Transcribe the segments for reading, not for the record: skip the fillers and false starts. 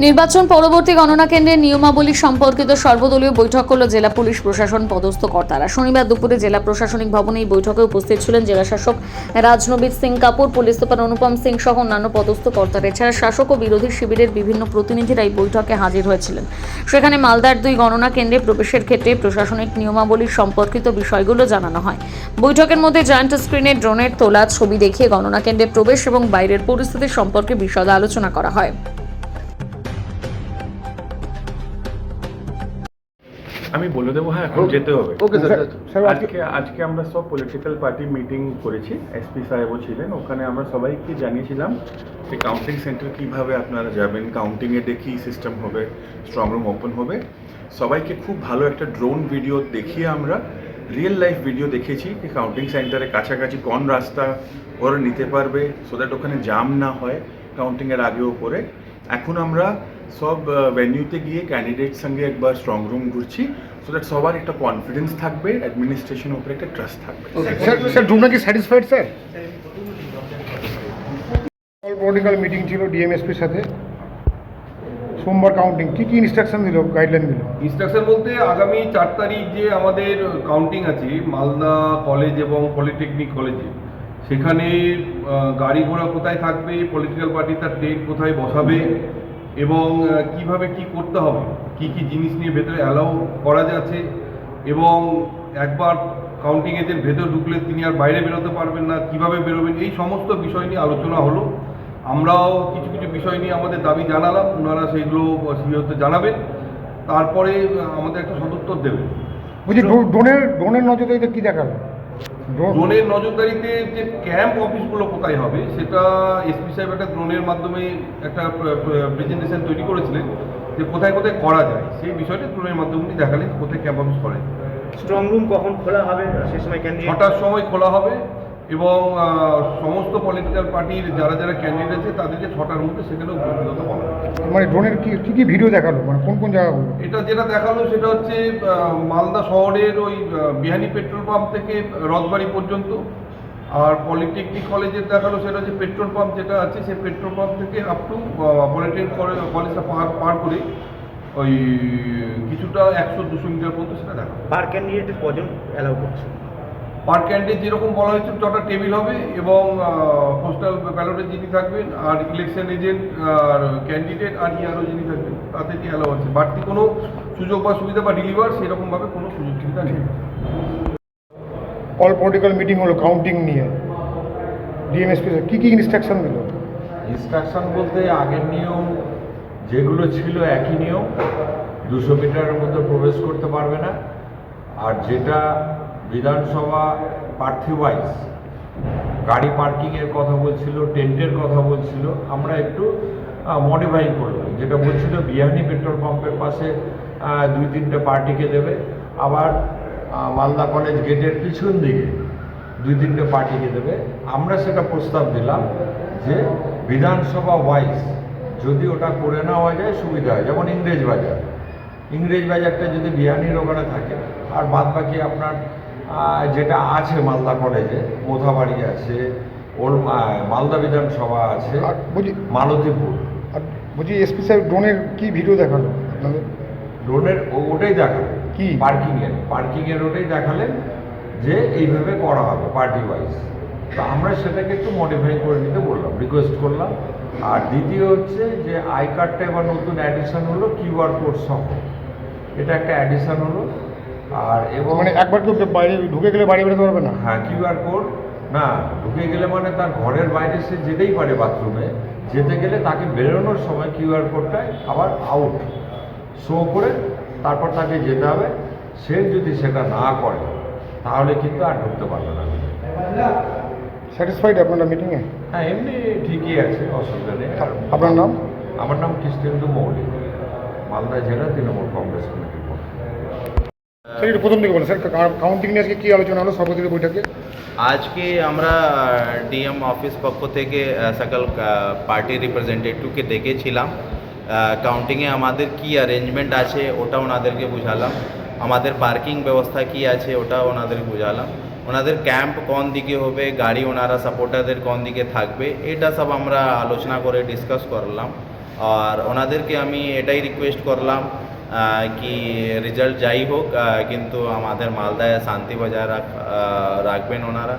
নির্বাচন পরবর্তী গণনা কেন্দ্রের নিয়মাবলী সম্পর্কিত সর্বদলীয় বৈঠক করল জেলা পুলিশ প্রশাসন পদস্থ কর্তারা। শনিবার দুপুরে জেলা প্রশাসনিক ভবনে এই বৈঠকে উপস্থিত ছিলেন জেলা শাসক রাজনবীর সিং কাপুর, পুলিশ সুপার অনুপম সিং সহ অন্যান্য পদস্থ কর্তারা। এছাড়া শাসক ও বিরোধী শিবিরের বিভিন্ন প্রতিনিধিরা এই বৈঠকে হাজির হয়েছিলেন। সেখানে মালদার 2 গণনা কেন্দ্রে প্রবেশের ক্ষেত্রে প্রশাসনিক নিয়মাবলী সম্পর্কিত বিষয়গুলো জানানো হয়। বৈঠকের মধ্যে জয়েন্ট স্ক্রিনে ড্রোনের তোলা ছবি দেখিয়ে গণনা কেন্দ্রে প্রবেশ এবং বাইরের পরিস্থিতি সম্পর্কে বিশদ আলোচনা করা হয়। আমি বলে দেবো, হ্যাঁ এখন যেতে হবে। Okay sir. আজকে আমরা সব পলিটিক্যাল পার্টি মিটিং করেছি, এসপি সাহেবও ছিলেন ওখানে। আমরা সবাইকে জানিয়েছিলাম যে কাউন্টিং সেন্টার কীভাবে আপনারা যাবেন, কাউন্টিংয়ে দেখি সিস্টেম হবে, স্ট্রং রুম ওপেন হবে। সবাইকে খুব ভালো একটা ড্রোন ভিডিও দেখিয়ে আমরা রিয়েল লাইফ ভিডিও দেখিয়েছি কি কাউন্টিং সেন্টারে কাছাকাছি কোন রাস্তা ওরা নিতে পারবে, সো দ্যাট ওখানে জাম না হয় কাউন্টিংয়ের আগে ওপরে। এখন আমরা সব ভেন্যুতে গিয়ে ক্যান্ডিডেট সঙ্গে একবার স্ট্রং রুম ঘুরছি, সো দ্যাট সবার একটা কনফিডেন্স থাকবে, অ্যাডমিনিস্ট্রেশনের উপরে একটা ট্রাস্ট থাকবে। স্যার ড্রোনটা কি satisfied sir? All political meeting ছিল ডিএমএসপির সাথে। সোমবার কাউন্টিং কি ইনস্ট্রাকশন দিল, গাইডলাইন দিল? ইনস্ট্রাকশন বলতে আগামী 4 তারিখ যে আমাদের কাউন্টিং আছে মালদা কলেজ এবং পলিটেকনিক কলেজে, সেখানে গাড়ি ঘোড়া কোথায় থাকবে, পলিটিক্যাল পার্টি তার ট্রেন কোথায় বসাবে এবং কিভাবে কি করতে হবে, কি কি জিনিস নিয়ে ভেতরে অ্যালাউ করা যাচ্ছে, এবং একবার কাউন্টিং এজেন্ট ভেতর ঢুকলে তিনি আর বাইরে বেরোতে পারবেন না, কিভাবে বেরোবেন, এই সমস্ত বিষয় নিয়ে আলোচনা হলো। আমরাও কিছু কিছু বিষয় নিয়ে আমাদের দাবি জানালাম, ওনারা সেইগুলো সিওতে জানাবেন, তারপরে আমাদের একটা সদুত্তর দেবেন। বলছি ড্রোনের নজরদারিতে কী দেখালো? ড্রোনের নজরদারিতে যে ক্যাম্প অফিসগুলো কোথায় হবে সেটা এসপি সাহেব একটা ড্রোনের মাধ্যমে একটা প্রেজেন্টেশন তৈরি করেছিলেন যে কোথায় কোথায় করা যায়, সেই বিষয়টা ড্রোনের মাধ্যমে দেখালেন কোথায় ক্যাম্প অফিস করে। স্ট্রং রুম কখন খোলা হবে সেই সময়? 6টার সময় খোলা হবে এবং সমস্ত পলিটিক্যাল পার্টির যারা যারা ক্যান্ডিডেট আছে তাদেরকে 6টার মধ্যে সেখানে উপস্থিত হতে বলা হবে। মানে ড্রোনের কি ভিডিও দেখালো, মানে কোন কোন জায়গাগুলো? এটা যেটা দেখালো সেটা হচ্ছে মালদা শহরের ওই বিহানি পেট্রোল পাম্প থেকে রথবাড়ি পর্যন্ত, আর পলিটেকনিক কলেজের দেখালো সেটা হচ্ছে পেট্রোল পাম্প যেটা আছে সেই পেট্রোল পাম্প থেকে আপ টু পলিটেকনিক কলেজটা পার করে ওই কিছুটা 100-200 মিটার পর্যন্ত সেটা দেখা। পার ক্যান্ডিডেট কজন অ্যালাউ করছে? পার ক্যান্ডিডেট যেরকম বলা হয়েছে 6টা টেবিল হবে এবং পোস্টাল ব্যালটে যিনি থাকবেন আর ইলেকশন এজেন্ট আর ক্যান্ডিডেট আর ইয়ারও যিনি থাকবেন তাদেরকে অ্যালাউ আছে। বাড়তি কোনো সুযোগ বা সুবিধা বা ডেলিভার সেরকমভাবে কোনো সুযোগ সুবিধা নেই। অল পলিটিক্যাল মিটিং হলো কাউন্টিং নিয়ে, ডিএমএসপি কি ইনস্ট্রাকশন দিল? ইনস্ট্রাকশন বলতে আগের নিয়ম যেগুলো ছিল একই নিয়ম, 200 মিটারের মধ্যে প্রবেশ করতে পারবে না। আর যেটা বিধানসভা প্রার্থী ওয়াইজ গাড়ি পার্কিংয়ের কথা বলছিল, টেন্টের কথা বলছিল, আমরা একটু মডিফাই করলাম। যেটা বলছিল বিহানি পেট্রোল পাম্পের পাশে 2-3টে পার্টিকে দেবে, আবার মালদা কলেজ গেটের পিছন দিকে 2-3টে পার্টিকে দেবে। আমরা সেটা প্রস্তাব দিলাম যে বিধানসভা ওয়াইজ যদি ওটা করে নেওয়া যায় সুবিধা হয়। যেমন ইংরেজ বাজারটা যদি বিহানির ওখানে থাকে, আর বাদ বাকি আপনার যেটা আছে মালদা কলেজে মোথাবাড়ি আছে, মালদা বিধানসভা আছে, মালতীপুর। আর বলছি এসপি সাহেব ড্রোনের কি ভিডিও দেখালো আপনাদের? ড্রোনের ওটাই দেখালেন কি পার্কিংয়ের ওটাই দেখালেন যে এইভাবে করা হবে পার্টি ওয়াইজ। তো আমরা সেটাকে একটু মডিফাই করে নিতে বললাম, রিকোয়েস্ট করলাম। আর দ্বিতীয় হচ্ছে যে আই কার্ডটা এবার নতুন অ্যাডিশন হলো কিউআর কোড সহ, এটা একটা অ্যাডিশন হলো। আর এবং মানে একবার কেউ বাইরে ঢুকে গেলে বাইরে বেরোতে পারবে না? হ্যাঁ, কিউআর কোড না ঢুকে গেলে মানে তার ঘরের বাইরে সে যেতেই পারে, বাথরুমে যেতে গেলে তাকে বেরোনোর সময় কিউআর কোডটায় আবার আউট শো করে তারপর তাকে যেতে হবে। সে যদি সেটা না করে তাহলে কিন্তু আর ঢুকতে পারবে না। স্যাটিসফাইড আপনারা মিটিংয়ে? হ্যাঁ, এমনি ঠিকই আছে, অসুবিধা নেই। আপনার নাম? আমার নাম কৃষ্ণেন্দু মৌলিক, মালদা জেলা তৃণমূল কংগ্রেস কমিটির পক্ষ। স্যার একটু প্রথম দিকে বলেন স্যার, কাউন্টিং নিয়ে আজকে কী আলোচনা হলো সর্বদলীয় বৈঠকে? আজকে আমরা ডিএম অফিস পক্ষ থেকে সকল পার্টি রিপ্রেজেন্টেটিভকে ডেকেছিলাম। কাউন্টিংয়ে আমাদের কি অ্যারেঞ্জমেন্ট আছে ওটা ওনাদেরকে বুঝালাম, আমাদের পার্কিং ব্যবস্থা কি আছে ওটা ওনাদেরকে বুঝালাম, ওনাদের ক্যাম্প কোন দিকে হবে, গাড়ি ওনারা সাপোর্টারদের কোন দিকে থাকবে, এটা সব আমরা আলোচনা করে ডিসকাস করলাম। আর ওনাদেরকে আমি এটাই রিকোয়েস্ট করলাম কি রেজাল্ট যাই হোক কিন্তু আমাদের মালদায় শান্তি বজায় রাখবেন ওনারা,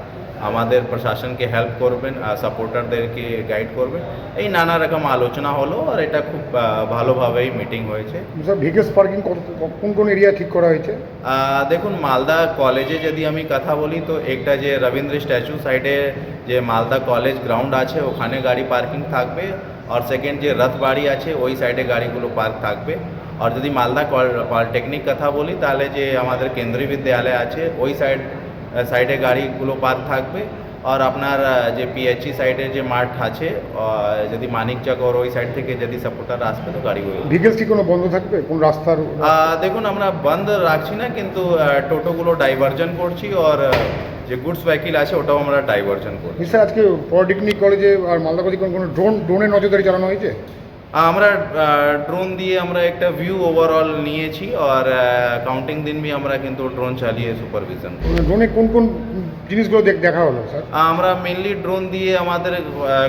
আমাদের প্রশাসনকে হেল্প করবেন, সাপোর্টারদেরকে গাইড করবেন। এই নানা রকম আলোচনা হলো আর এটা খুব ভালোভাবেই মিটিং হয়েছে। স্যার ভেহিকলস পার্কিং কোন কোন এরিয়া ঠিক করা হয়েছে? দেখুন মালদা কলেজে যদি আমি কথা বলি তো একটা যে রবীন্দ্র স্ট্যাচু সাইডে যে মালদা কলেজ গ্রাউন্ড আছে ওখানে গাড়ি পার্কিং থাকবে, আর সেকেন্ড যে রথবাড়ি আছে ওই সাইডে গাড়িগুলো পার্ক থাকবে। আর যদি মালদা পলিটেকনিক কথা বলি তাহলে যে আমাদের কেন্দ্রীয় বিদ্যালয় আছে ওই সাইডে গাড়িগুলো পার্ক থাকবে। আর আপনার যে পিএইচই সাইডে যে মাঠ আছে যদি মানিকচক ওর ওই সাইড থেকে যদি সাপোর্টার আসবে তো গাড়িগুলো ভেহিকলস কি কোনো বন্ধ থাকবে কোন রাস্তার? দেখুন আমরা বন্ধ রাখছি না, কিন্তু টোটোগুলো ডাইভারজন করছি আর যে গুডস ভেহিকল আছে ওটাও আমরা ডাইভারজন করছি। স্যার আজকে পলিটেকনিক কলেজে আর মালদা কলেজে কোনো ড্রোনের নজরদারি চালানো হয়েছে? আমরা ড্রোন দিয়ে আমরা একটা ভিউ ওভারঅল নিয়েছি আর কাউন্টিং দিন भी আমরা কিন্তু ড্রোন চালিয়ে সুপারভিশন করি। ড্রোনে কোন কোন জিনিসগুলো দেখা হলো স্যার? আমরা মেনলি ড্রোন দিয়ে আমাদের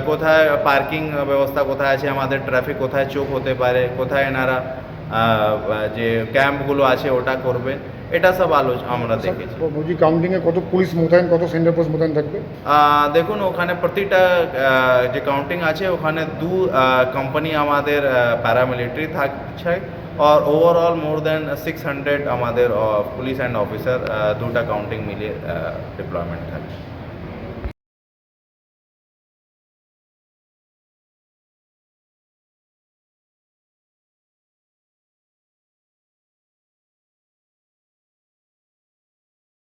কোথায় পার্কিং ব্যবস্থা কোথায় আছে, আমাদের ট্রাফিক কোথায় চোক হতে পারে, কোথায় এনারা যে ক্যাম্পগুলো আছে ওটা করবে, এটা সব আমরা দেখেছি। বলছি কাউন্টিংয়ে কত পুলিশ মোতায়েন, কত সেন্টার পোস্ট মোতায়েন থাকবে? দেখুন ওখানে প্রতিটা যে কাউন্টিং আছে ওখানে কোম্পানি আমাদের প্যারামিলিটারি থাকছে আর ওভারঅল মোর দেন 600 আমাদের পুলিশ অ্যান্ড অফিসার দুটা কাউন্টিং মিলিয়ে ডিপ্লয়মেন্ট থাকে।